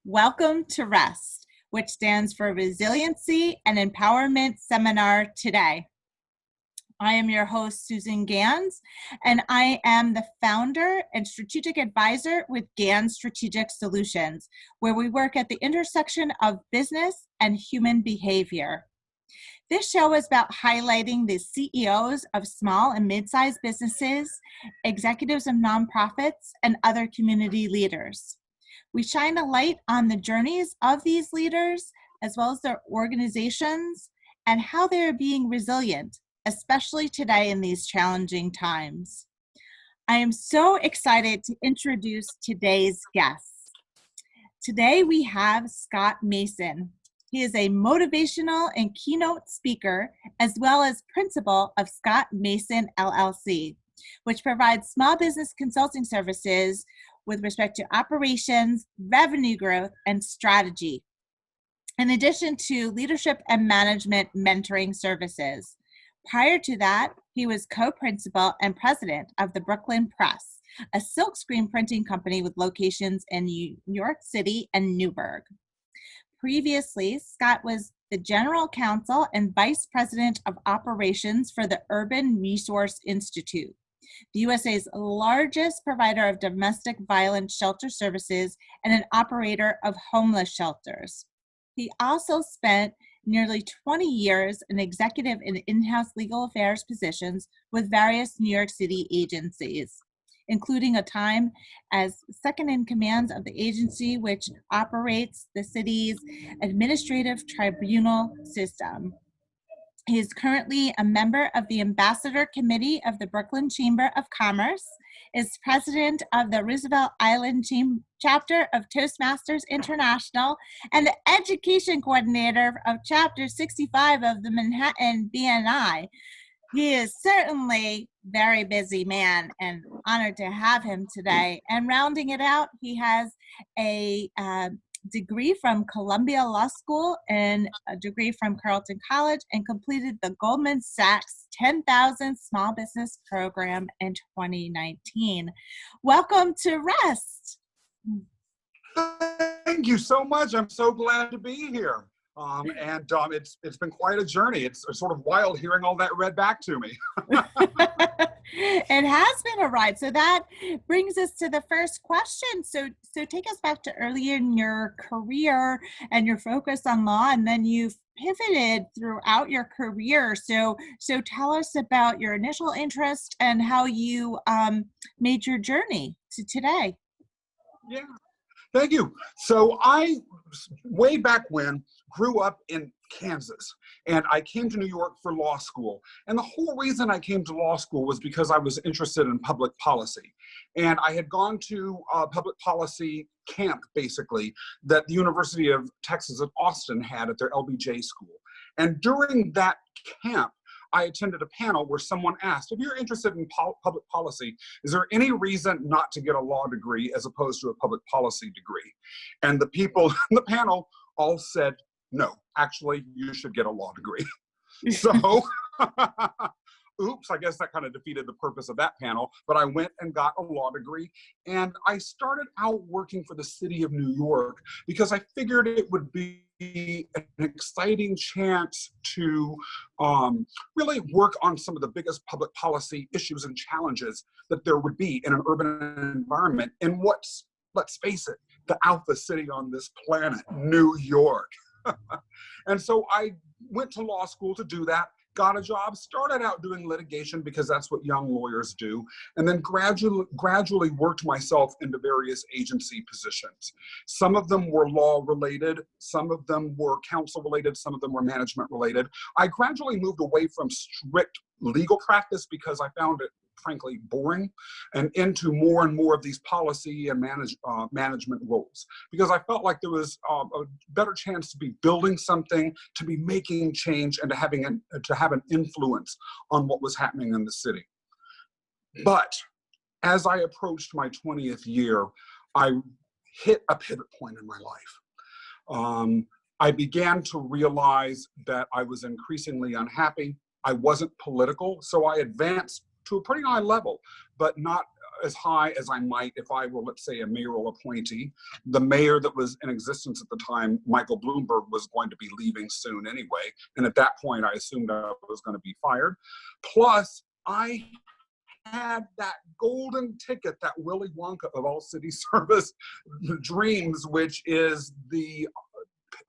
Welcome to REST, which stands for Resiliency and Empowerment Seminar today. I am your host, Susan Gans, and I am the founder and strategic advisor with Gans Strategic Solutions, where we work at the intersection of business and human behavior. This show is about highlighting the CEOs of small and mid-sized businesses, executives of nonprofits, and other community leaders. We shine a light on the journeys of these leaders, as well as their organizations, and how they are being resilient, especially today in these challenging times. I am so excited to introduce today's guests. Today we have Scott Mason. He is a motivational and keynote speaker, as well as principal of Scott Mason, LLC, which provides small business consulting services with respect to operations, revenue growth, and strategy, in addition to leadership and management mentoring services. Prior to that, he was co-principal and president of the Brooklyn Press, a silkscreen printing company with locations in New York City and Newburgh. Previously, Scott was the general counsel and vice president of operations for the Urban Resource Institute, the USA's largest provider of domestic violence shelter services and an operator of homeless shelters. He also spent nearly 20 years in executive and in-house legal affairs positions with various New York City agencies, including a time as second in command of the agency which operates the city's administrative tribunal system. He is currently a member of the Ambassador Committee of the Brooklyn Chamber of Commerce, is president of the Roosevelt Island chapter of Toastmasters International, and the education coordinator of Chapter 65 of the Manhattan BNI. He is certainly a very busy man, and honored to have him today. And rounding it out, he has a degree from Columbia Law School and a degree from Carleton College, and completed the Goldman Sachs 10,000 Small Business Program in 2019. Welcome to REST. Thank you so much. I'm so glad to be here. It's been quite a journey. It's sort of wild hearing all that read back to me. It has been a ride. So that brings us to the first question. So take us back to earlier in your career and your focus on law, and then you've pivoted throughout your career. So tell us about your initial interest and how you made your journey to today. Yeah. Thank you. So I, way back when, grew up in Kansas, and I came to New York for law school. And the whole reason I came to law school was because I was interested in public policy. And I had gone to a public policy camp, basically, that the University of Texas at Austin had at their LBJ school. And during that camp, I attended a panel where someone asked, if you're interested in public policy, is there any reason not to get a law degree as opposed to a public policy degree? And the people in the panel all said, no, actually, you should get a law degree. So, oops, I guess that kind of defeated the purpose of that panel, but I went and got a law degree, and I started out working for the city of New York because I figured it would be an exciting chance to really work on some of the biggest public policy issues and challenges that there would be in an urban environment in what's, let's face it, the alpha city on this planet, New York. And so I went to law school to do that, got a job, started out doing litigation because that's what young lawyers do, and then gradually worked myself into various agency positions. Some of them were law related, some of them were counsel related, some of them were management related. I gradually moved away from strict legal practice because I found it frankly boring, and into more and more of these policy and management roles, because I felt like there was a better chance to be building something, to be making change, and to have an influence on what was happening in the city. But as I approached my 20th year, I hit a pivot point in my life. I began to realize that I was increasingly unhappy. I wasn't political, so I advanced to a pretty high level, but not as high as I might if I were, let's say, a mayoral appointee. The mayor that was in existence at the time, Michael Bloomberg, was going to be leaving soon anyway. And at that point, I assumed I was going to be fired. Plus, I had that golden ticket, that Willy Wonka of all city service dreams, which is the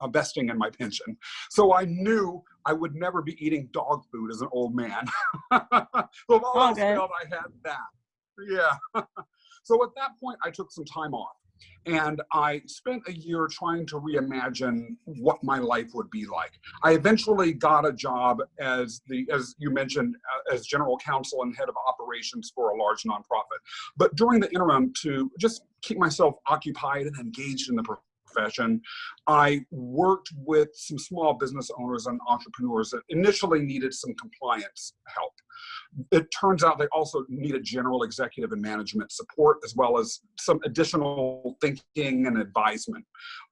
vesting in my pension. So I knew I would never be eating dog food as an old man. So if all else failed, I had that. Yeah. So at that point, I took some time off. And I spent a year trying to reimagine what my life would be like. I eventually got a job as you mentioned, as general counsel and head of operations for a large nonprofit. But during the interim, to just keep myself occupied and engaged in the profession, I worked with some small business owners and entrepreneurs that initially needed some compliance help. It turns out they also needed general executive and management support, as well as some additional thinking and advisement.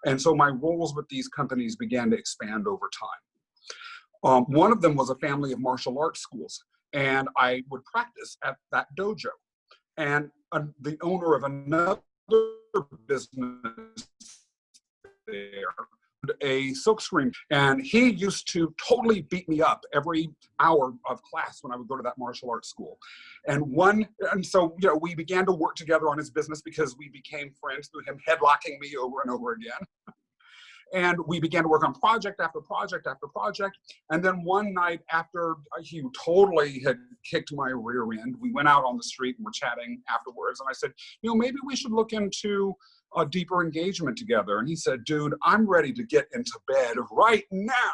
And so my roles with these companies began to expand over time. One of them was a family of martial arts schools, and I would practice at that dojo. And the owner of another business there, a silkscreen, and he used to totally beat me up every hour of class when I would go to that martial arts school. And so we began to work together on his business because we became friends through him headlocking me over and over again. And we began to work on project after project after project. And then one night, after he totally had kicked my rear end, we went out on the street and were chatting afterwards. And I said, maybe we should look into a deeper engagement together. And he said, dude, I'm ready to get into bed right now.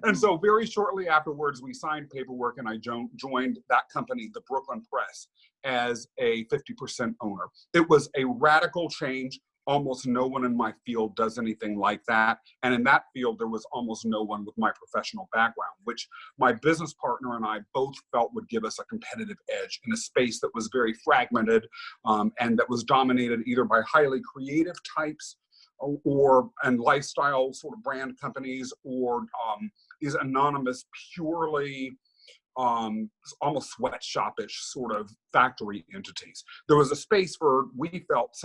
And so very shortly afterwards, we signed paperwork and I joined that company, the Brooklyn Press, as a 50% owner. It was a radical change. Almost no one in my field does anything like that. And in that field, there was almost no one with my professional background, which my business partner and I both felt would give us a competitive edge in a space that was very fragmented and that was dominated either by highly creative types and lifestyle sort of brand companies or these anonymous, purely almost sweatshop-ish sort of factory entities. There was a space for, we felt,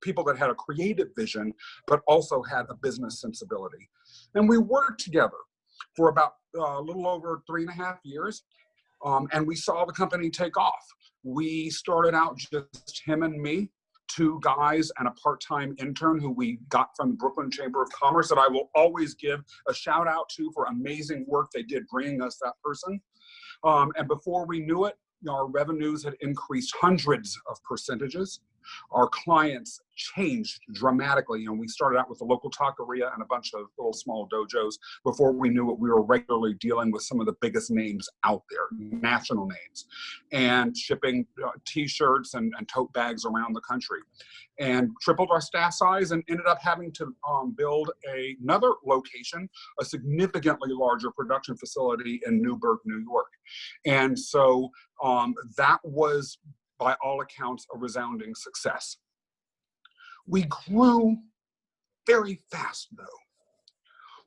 people that had a creative vision, but also had a business sensibility. And we worked together for about a little over 3.5 years, and we saw the company take off. We started out just him and me, 2 guys and a part-time intern who we got from the Brooklyn Chamber of Commerce that I will always give a shout out to for amazing work they did bringing us that person. And before we knew it, our revenues had increased hundreds of percentages. Our clients changed dramatically. We started out with a local taqueria and a bunch of little small dojos. Before we knew it, we were regularly dealing with some of the biggest names out there, national names, and shipping t-shirts and tote bags around the country. And tripled our staff size and ended up having to build another location, a significantly larger production facility in Newburgh, New York. And so that was, by all accounts, a resounding success. We grew very fast, though.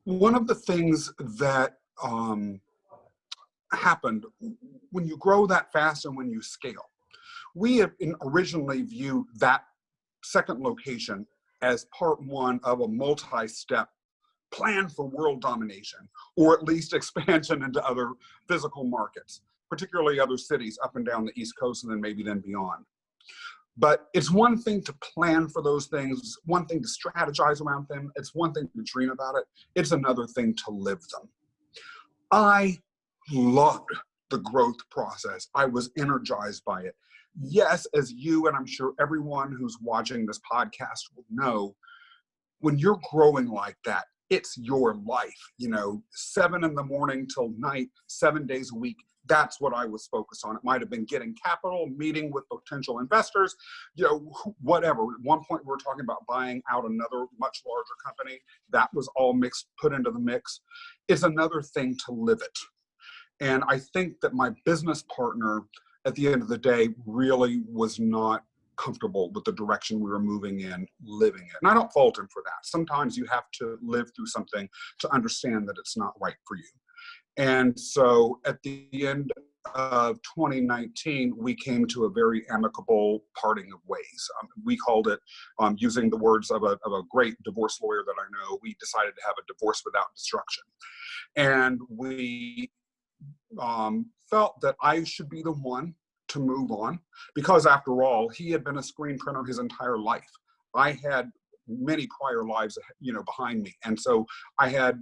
One of the things that happened when you grow that fast and when you scale, we had originally viewed that second location as part one of a multi-step plan for world domination, or at least expansion into other physical markets, particularly other cities up and down the East Coast and then maybe then beyond. But it's one thing to plan for those things, one thing to strategize around them, it's one thing to dream about it, it's another thing to live them. I loved the growth process. I was energized by it. Yes, as you and I'm sure everyone who's watching this podcast will know, when you're growing like that, it's your life, 7 in the morning till night, 7 days a week. That's what I was focused on. It might have been getting capital, meeting with potential investors, whatever. At one point, we were talking about buying out another much larger company. That was all put into the mix. It's another thing to live it. And I think that my business partner, at the end of the day, really was not comfortable with the direction we were moving in, living it. And I don't fault him for that. Sometimes you have to live through something to understand that it's not right for you. And so at the end of 2019, we came to a very amicable parting of ways. We called it, using the words of a great divorce lawyer that I know, we decided to have a divorce without destruction. And we felt that I should be the one to move on, because after all, he had been a screen printer his entire life. I had many prior lives, behind me. And so I had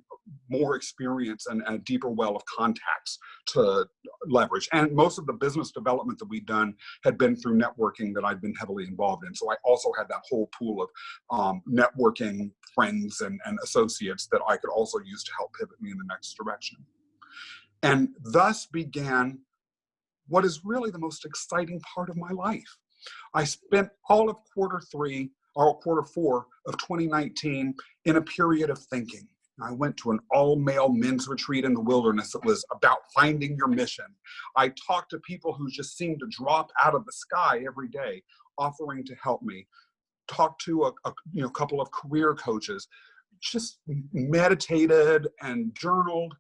more experience and a deeper well of contacts to leverage. And most of the business development that we'd done had been through networking that I'd been heavily involved in. So I also had that whole pool of networking friends and associates that I could also use to help pivot me in the next direction. And thus began what is really the most exciting part of my life. I spent all of quarter four of 2019 in a period of thinking. I went to an all-male men's retreat in the wilderness that was about finding your mission. I talked to people who just seemed to drop out of the sky every day, offering to help me. Talked to a couple of career coaches, just meditated and journaled.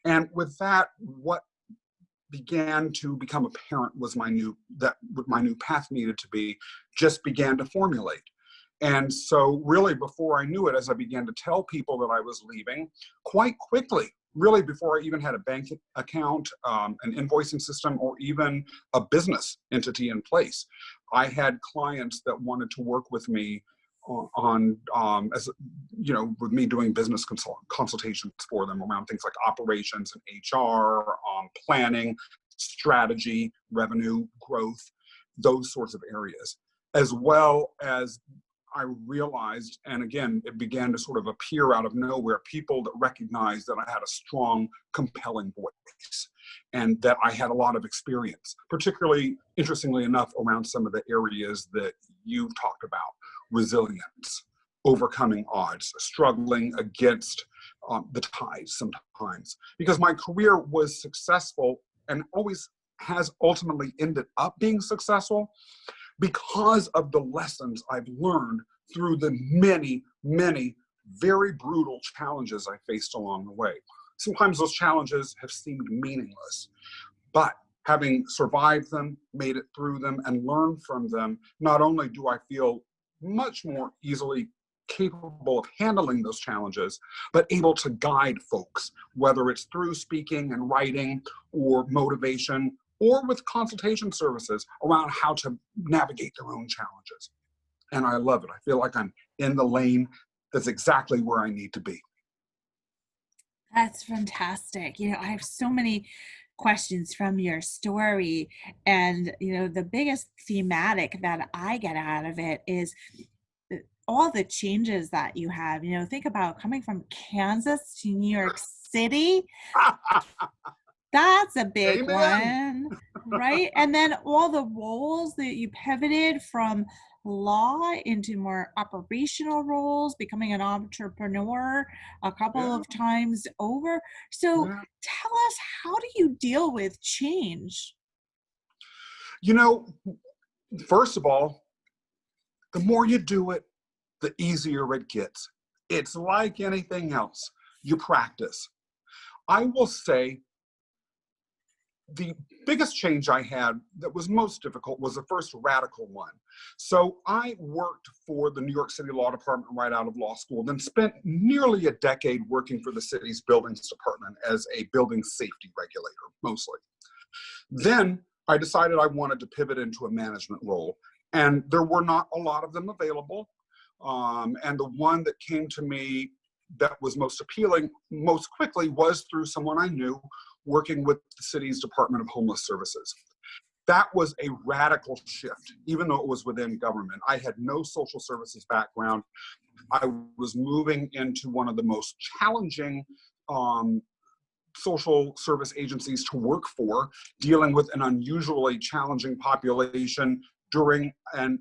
And with that, what began to become apparent was my new path needed to be, just began to formulate. And so really before I knew it, as I began to tell people that I was leaving, quite quickly, really before I even had a bank account, an invoicing system, or even a business entity in place, I had clients that wanted to work with me with me doing business consultations for them around things like operations and HR, planning, strategy, revenue, growth, those sorts of areas. As well as I realized, and again, it began to sort of appear out of nowhere, people that recognized that I had a strong, compelling voice and that I had a lot of experience, particularly, interestingly enough, around some of the areas that you've talked about: resilience, overcoming odds, struggling against the tides sometimes. Because my career was successful and always has ultimately ended up being successful because of the lessons I've learned through the many, many very brutal challenges I faced along the way. Sometimes those challenges have seemed meaningless, but having survived them, made it through them, and learned from them, not only do I feel much more easily capable of handling those challenges, but able to guide folks, whether it's through speaking and writing or motivation, or with consultation services around how to navigate their own challenges. And I love it. I feel like I'm in the lane that's exactly where I need to be. That's fantastic. I have so many questions from your story. And, the biggest thematic that I get out of it is all the changes that you have. Think about coming from Kansas to New York City. That's a big Amen. one, right? And then all the roles that you pivoted from law into more operational roles, becoming an entrepreneur a couple of times over. So tell us, how do you deal with change? First of all, the more you do it, the easier it gets. It's like anything else. You practice. I will say the biggest change I had that was most difficult was the first radical one. So I worked for the New York City Law Department right out of law school, then spent nearly a decade working for the city's buildings department as a building safety regulator, mostly. Then I decided I wanted to pivot into a management role, and there were not a lot of them available. And the one that came to me that was most appealing most quickly was through someone I knew working with the city's Department of Homeless Services. That was a radical shift, even though it was within government. I had no social services background. I was moving into one of the most challenging social service agencies to work for, dealing with an unusually challenging population during an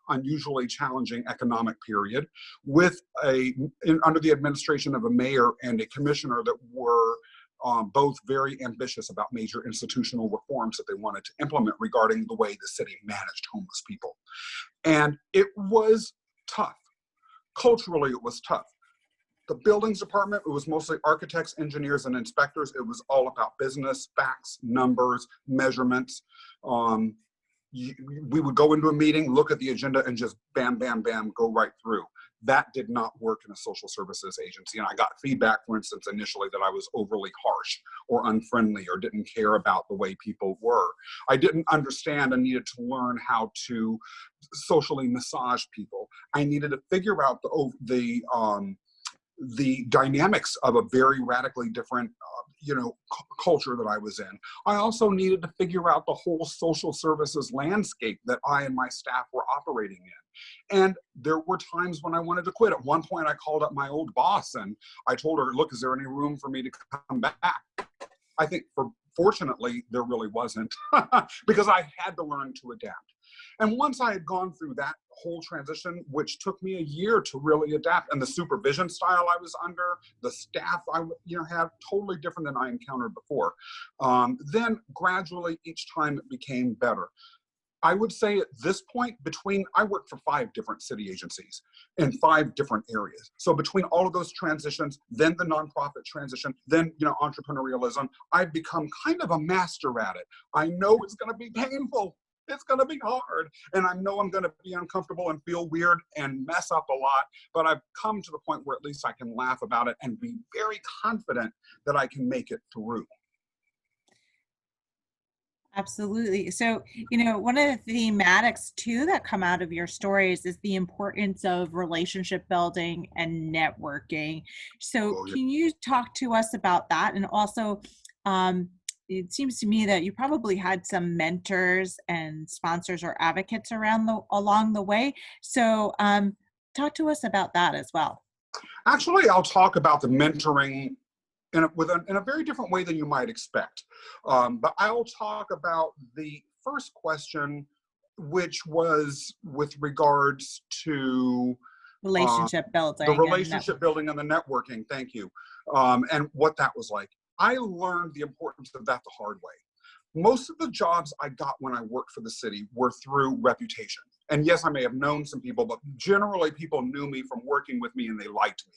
unusually challenging economic period, with under the administration of a mayor and a commissioner that were both very ambitious about major institutional reforms that they wanted to implement regarding the way the city managed homeless people. And it was tough. Culturally, it was tough. the buildings department, it was mostly architects, engineers, and inspectors. It was all about business, facts, numbers, measurements. We would go into a meeting, look at the agenda, and just bam, bam, bam, go right through. That did not work in a social services agency. And I got feedback, for instance, initially that I was overly harsh or unfriendly or didn't care about the way people were. I didn't understand and needed to learn how to socially massage people. I needed to figure out the dynamics of a very radically different culture that I was in. I also needed to figure out the whole social services landscape that I and my staff were operating in. And there were times when I wanted to quit. At one point, I called up my old boss and I told her, look, is there any room for me to come back? I think fortunately, there really wasn't because I had to learn to adapt. And once I had gone through that whole transition, which took me a year to really adapt, and the supervision style I was under, the staff I had, totally different than I encountered before. Then gradually, each time it became better. I would say at this point, I worked for 5 different city agencies in 5 different areas. So between all of those transitions, then the nonprofit transition, then entrepreneurialism, I've become kind of a master at it. I know it's going to be painful. It's going to be hard. And I know I'm going to be uncomfortable and feel weird and mess up a lot. But I've come to the point where at least I can laugh about it and be very confident that I can make it through. Absolutely. So, one of the thematics too that come out of your stories is the importance of relationship building and networking. So, can you talk to us about that? And also, it seems to me that you probably had some mentors and sponsors or advocates along the way. So, talk to us about that as well. Actually, I'll talk about the mentoring in a very different way than you might expect. But I'll talk about the first question, which was with regards to relationship building. The relationship building and the networking, thank you. And what that was like. I learned the importance of that the hard way. Most of the jobs I got when I worked for the city were through reputation. And yes, I may have known some people, but generally people knew me from working with me and they liked me.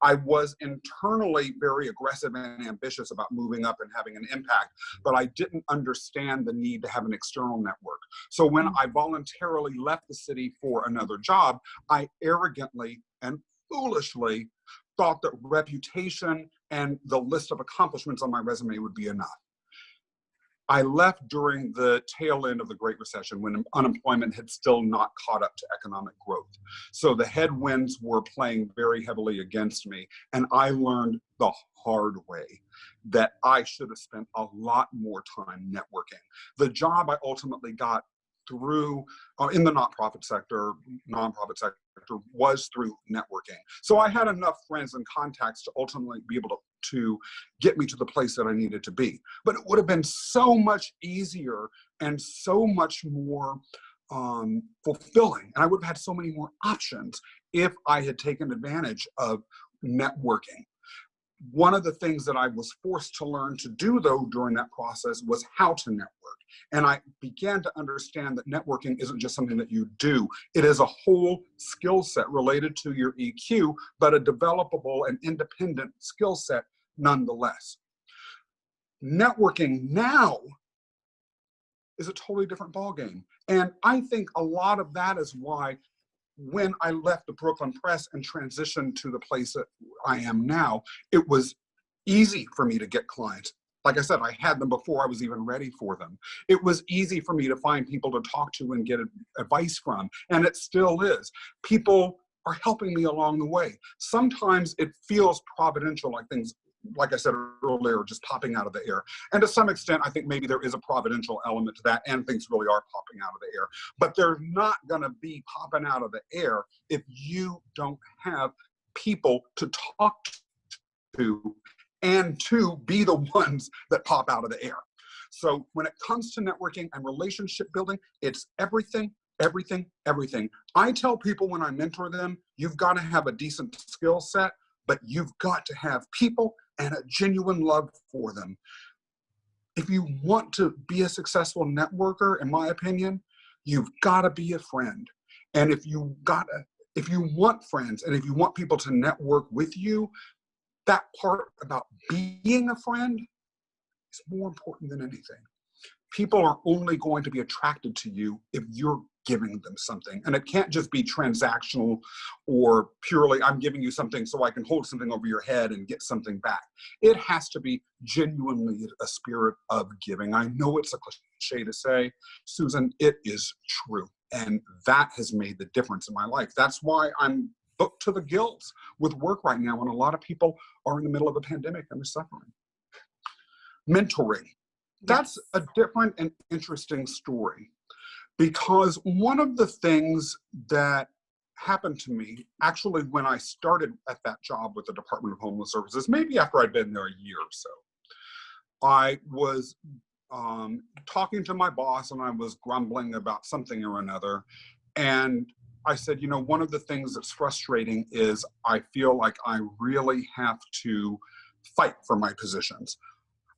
I was internally very aggressive and ambitious about moving up and having an impact, but I didn't understand the need to have an external network. So when I voluntarily left the city for another job, I arrogantly and foolishly thought that reputation and the list of accomplishments on my resume would be enough. I left during the tail end of the Great Recession when unemployment had still not caught up to economic growth. So the headwinds were playing very heavily against me. And I learned the hard way that I should have spent a lot more time networking. The job I ultimately got through in the nonprofit sector was through networking. So I had enough friends and contacts to ultimately be able to get me to the place that I needed to be. But it would have been so much easier and so much more fulfilling, and I would have had so many more options if I had taken advantage of networking. One of the things that I was forced to learn to do, though, during that process was how to network. And I began to understand that networking isn't just something that you do. It is a whole skill set related to your EQ, but a developable and independent skill set nonetheless. Networking now is a totally different ballgame. And I think a lot of that is why when I left the Brooklyn Press and transitioned to the place that I am now, it was easy for me to get clients. Like I said, I had them before I was even ready for them. It was easy for me to find people to talk to and get advice from, and it still is. People are helping me along the way. Sometimes it feels providential, like things, like I said earlier, just popping out of the air. And to some extent, I think maybe there is a providential element to that, and things really are popping out of the air. But they're not gonna be popping out of the air if you don't have people to talk to and to be the ones that pop out of the air. So when it comes to networking and relationship building, it's everything, everything, everything. I tell people when I mentor them, you've got to have a decent skill set, but you've got to have people and a genuine love for them. If you want to be a successful networker, in my opinion, you've got to be a friend. And if you got to if you want friends and if you want people to network with you, that part about being a friend is more important than anything. People are only going to be attracted to you if you're giving them something. And it can't just be transactional or purely, I'm giving you something so I can hold something over your head and get something back. It has to be genuinely a spirit of giving. I know it's a cliche to say, Susan, it is true. And that has made the difference in my life. That's why I'm booked to the gills with work right now when a lot of people are in the middle of a pandemic and they're suffering. Mentoring. That's a different and interesting story, because one of the things that happened to me actually when I started at that job with the Department of Homeless Services, maybe after I'd been there a year or so, I was talking to my boss and I was grumbling about something or another. And I said, you know, one of the things that's frustrating is I feel like I really have to fight for my positions.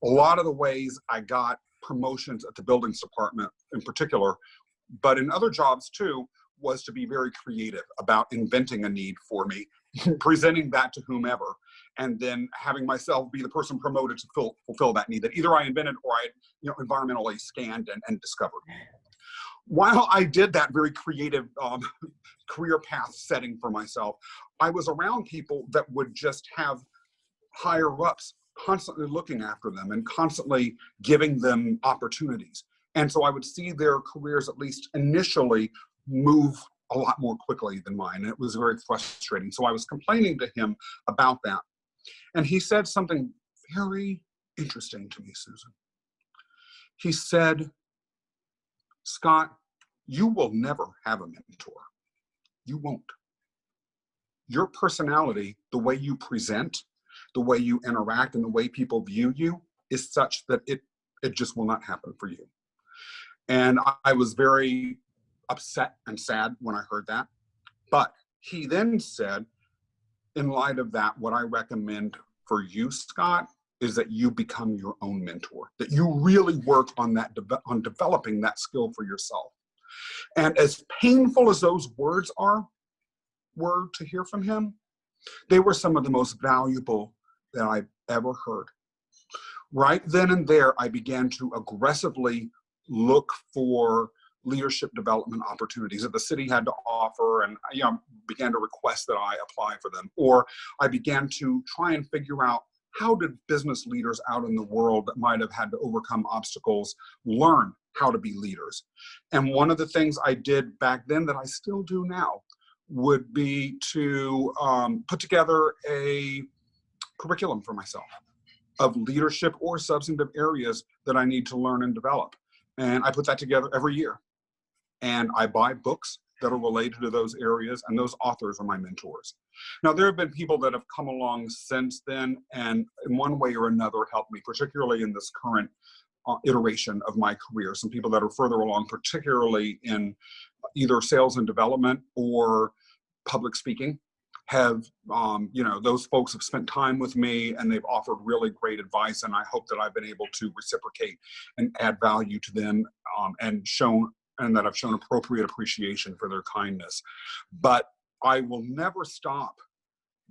A lot of the ways I got promotions at the buildings department in particular, but in other jobs too, was to be very creative about inventing a need for me, presenting that to whomever, and then having myself be the person promoted to fulfill that need that either I invented or I, you know, environmentally scanned and discovered. While I did that very creative career path setting for myself, I was around people that would just have higher ups constantly looking after them and constantly giving them opportunities. And so I would see their careers, at least initially, move a lot more quickly than mine. And it was very frustrating. So I was complaining to him about that. And he said something very interesting to me, Susan. He said, Scott, you will never have a mentor. You won't. Your personality, the way you present, the way you interact, and the way people view you is such that it just will not happen for you. And I was very upset and sad when I heard that. But he then said, in light of that, what I recommend for you, Scott, is that you become your own mentor, that you really work on that, on developing that skill for yourself. And as painful as those words were to hear from him, they were some of the most valuable that I've ever heard. Right then and there, I began to aggressively look for leadership development opportunities that the city had to offer, and began to request that I apply for them. Or I began to try and figure out, how did business leaders out in the world that might have had to overcome obstacles learn how to be leaders? And one of the things I did back then that I still do now would be to put together a curriculum for myself of leadership or substantive areas that I need to learn and develop. And I put that together every year. And I buy books that are related to those areas, and those authors are my mentors. Now, there have been people that have come along since then and in one way or another helped me, particularly in this current iteration of my career. Some people that are further along, particularly in either sales and development or public speaking, have, those folks have spent time with me and they've offered really great advice. And I hope that I've been able to reciprocate and add value to them and that I've shown appropriate appreciation for their kindness. But I will never stop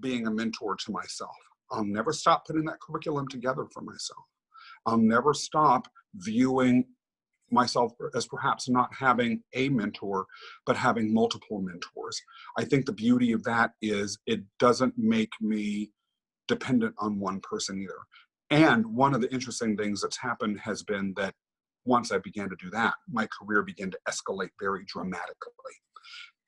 being a mentor to myself. I'll never stop putting that curriculum together for myself. I'll never stop viewing myself as perhaps not having a mentor, but having multiple mentors. I think the beauty of that is it doesn't make me dependent on one person either. And one of the interesting things that's happened has been that once I began to do that, my career began to escalate very dramatically.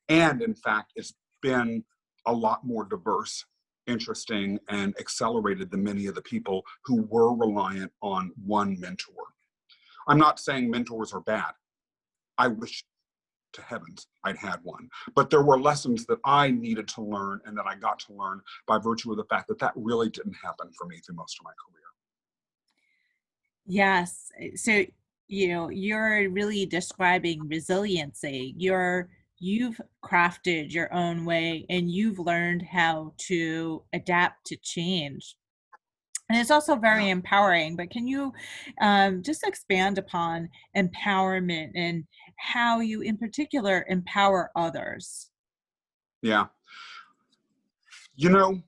And in fact, it's been a lot more diverse, interesting, and accelerated than many of the people who were reliant on one mentor. I'm not saying mentors are bad. I wish to heavens I'd had one. But there were lessons that I needed to learn and that I got to learn by virtue of the fact that that really didn't happen for me through most of my career. Yes. So, you're really describing resiliency. You've crafted your own way and you've learned how to adapt to change. And it's also very empowering, but can you just expand upon empowerment and how you in particular empower others? Yeah. You know,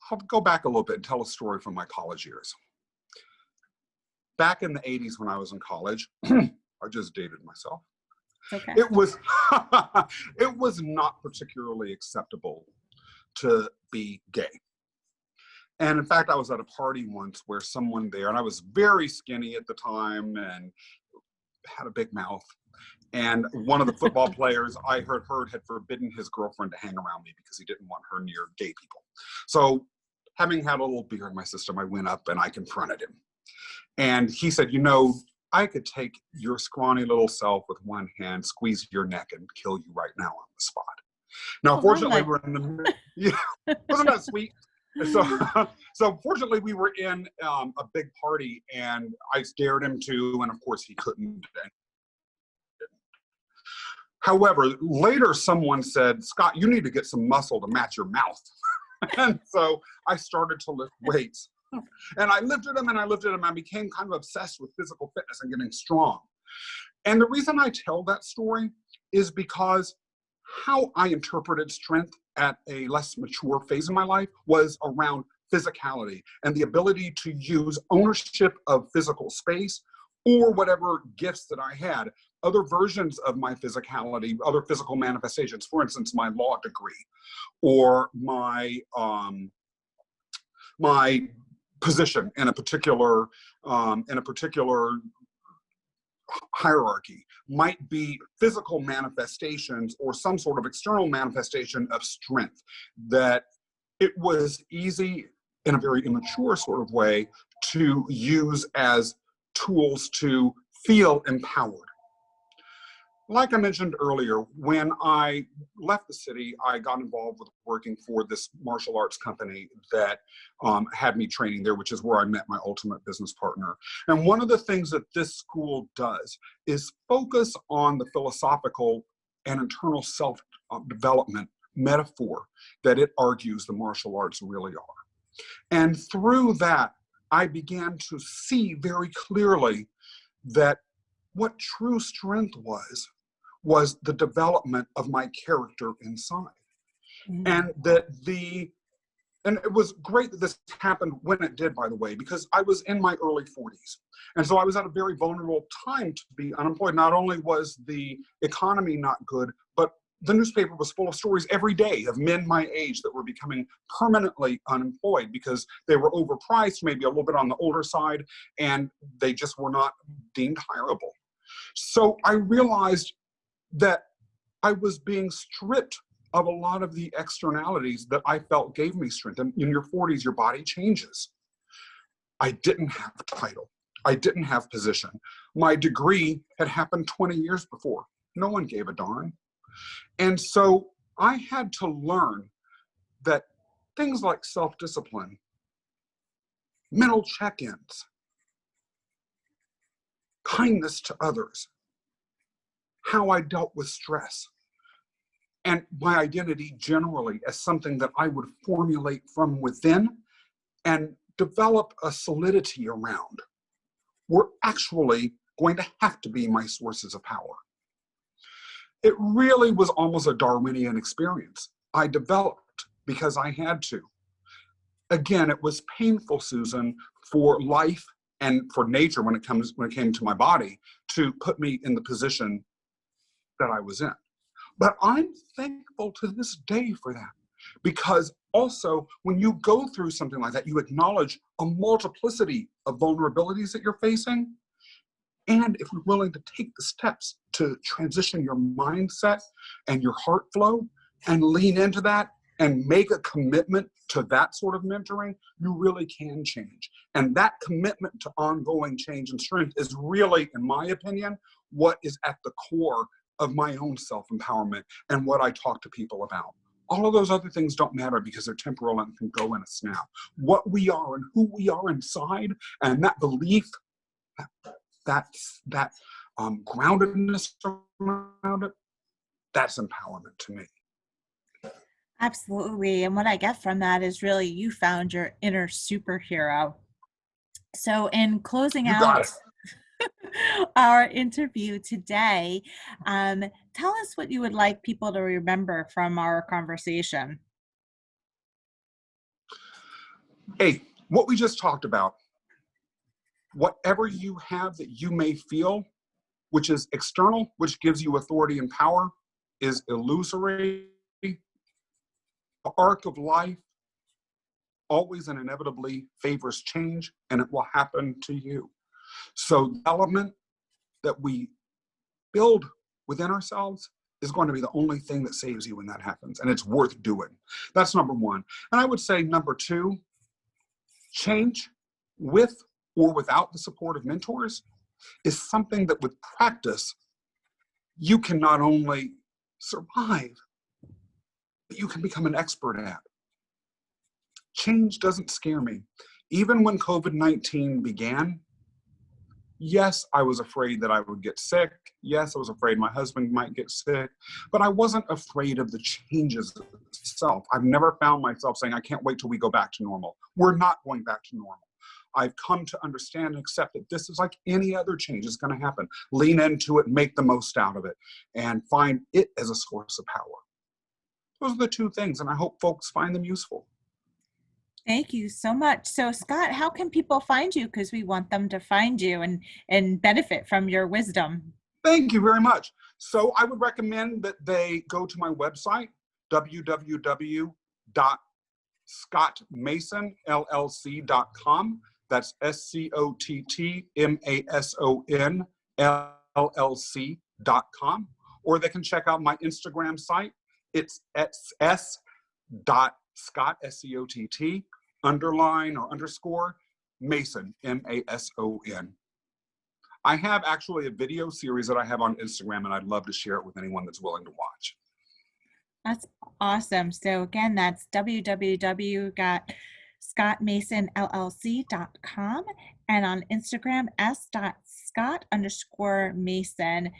I'll go back a little bit and tell a story from my college years. Back in the 80s when I was in college, I just dated myself. Okay. It was it was not particularly acceptable to be gay. And in fact, I was at a party once where someone there, and I was very skinny at the time and had a big mouth. And one of the football players I heard had forbidden his girlfriend to hang around me because he didn't want her near gay people. So having had a little beer in my system, I went up and I confronted him. And he said, you know, I could take your scrawny little self with one hand, squeeze your neck, and kill you right now on the spot. Now, Oh, fortunately, really? we're in the, yeah, wasn't that sweet? So fortunately, we were in a big party, and I dared him to, and of course, he couldn't. However, later someone said, Scott, you need to get some muscle to match your mouth. And so I started to lift weights. And I lifted them and I lifted them. I became kind of obsessed with physical fitness and getting strong. And the reason I tell that story is because how I interpreted strength at a less mature phase in my life was around physicality and the ability to use ownership of physical space or whatever gifts that I had, other versions of my physicality, other physical manifestations, for instance, my law degree or my position in a particular hierarchy might be physical manifestations or some sort of external manifestation of strength that it was easy in a very immature sort of way to use as tools to feel empowered. Like I mentioned earlier, when I left the city, I got involved with working for this martial arts company that had me training there, which is where I met my ultimate business partner. And one of the things that this school does is focus on the philosophical and internal self-development metaphor that it argues the martial arts really are. And through that, I began to see very clearly that what true strength was the development of my character inside. And and it was great that this happened when it did, by the way, because I was in my early 40s. And so I was at a very vulnerable time to be unemployed. Not only was the economy not good, but the newspaper was full of stories every day of men my age that were becoming permanently unemployed because they were overpriced, maybe a little bit on the older side, and they just were not deemed hireable. So I realized that I was being stripped of a lot of the externalities that I felt gave me strength. And in your 40s, your body changes. I didn't have a title. I didn't have position. My degree had happened 20 years before. No one gave a darn. And so I had to learn that things like self-discipline, mental check-ins, kindness to others, how I dealt with stress, and my identity generally as something that I would formulate from within and develop a solidity around were actually going to have to be my sources of power. It really was almost a Darwinian experience. I developed because I had to. Again, it was painful, Susan, for life and for nature when it came to my body to put me in the position that I was in. But I'm thankful to this day for that, because also when you go through something like that, you acknowledge a multiplicity of vulnerabilities that you're facing. And if you're willing to take the steps to transition your mindset and your heart flow and lean into that and make a commitment to that sort of mentoring, you really can change. And that commitment to ongoing change and strength is really, in my opinion, what is at the core of my own self-empowerment and what I talk to people about. All of those other things don't matter because they're temporal and can go in a snap. What we are and who we are inside, and that belief, that groundedness around it, that's empowerment to me. Absolutely. And what I get from that is really you found your inner superhero. So in closing You got out it. our interview today, tell us what you would like people to remember from our conversation. Hey, what we just talked about, whatever you have that you may feel, which is external, which gives you authority and power, is illusory. The arc of life always and inevitably favors change, and it will happen to you. So the element that we build within ourselves is going to be the only thing that saves you when that happens, and it's worth doing. That's number one. And I would say number two, change with or without the support of mentors is something that with practice, you can not only survive, but you can become an expert at. Change doesn't scare me. Even when COVID-19 began, yes, I was afraid that I would get sick. Yes, I was afraid my husband might get sick, but I wasn't afraid of the changes itself. I've never found myself saying, I can't wait till we go back to normal. We're not going back to normal. I've come to understand and accept that this is like any other change is going to happen. Lean into it, make the most out of it, and find it as a source of power. Those are the two things, and I hope folks find them useful. Thank you so much. So Scott, how can people find you? Because we want them to find you and benefit from your wisdom. Thank you very much. So I would recommend that they go to my website, www.scottmasonllc.com. That's SCOTTMASONLLC.com. Or they can check out my Instagram site. It's s.scott, S-C-O-T-T, underline or underscore, Mason, M-A-S-O-N. I have actually a video series that I have on Instagram, and I'd love to share it with anyone that's willing to watch. That's awesome. So again, that's www.scottmasonllc.com, and on Instagram, s.scott_mason.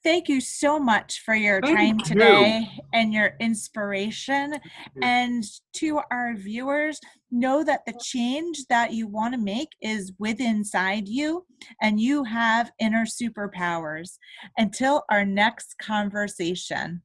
Thank you so much for your time today and your inspiration. And to our viewers, know that the change that you want to make is within inside you, and you have inner superpowers. Until our next conversation.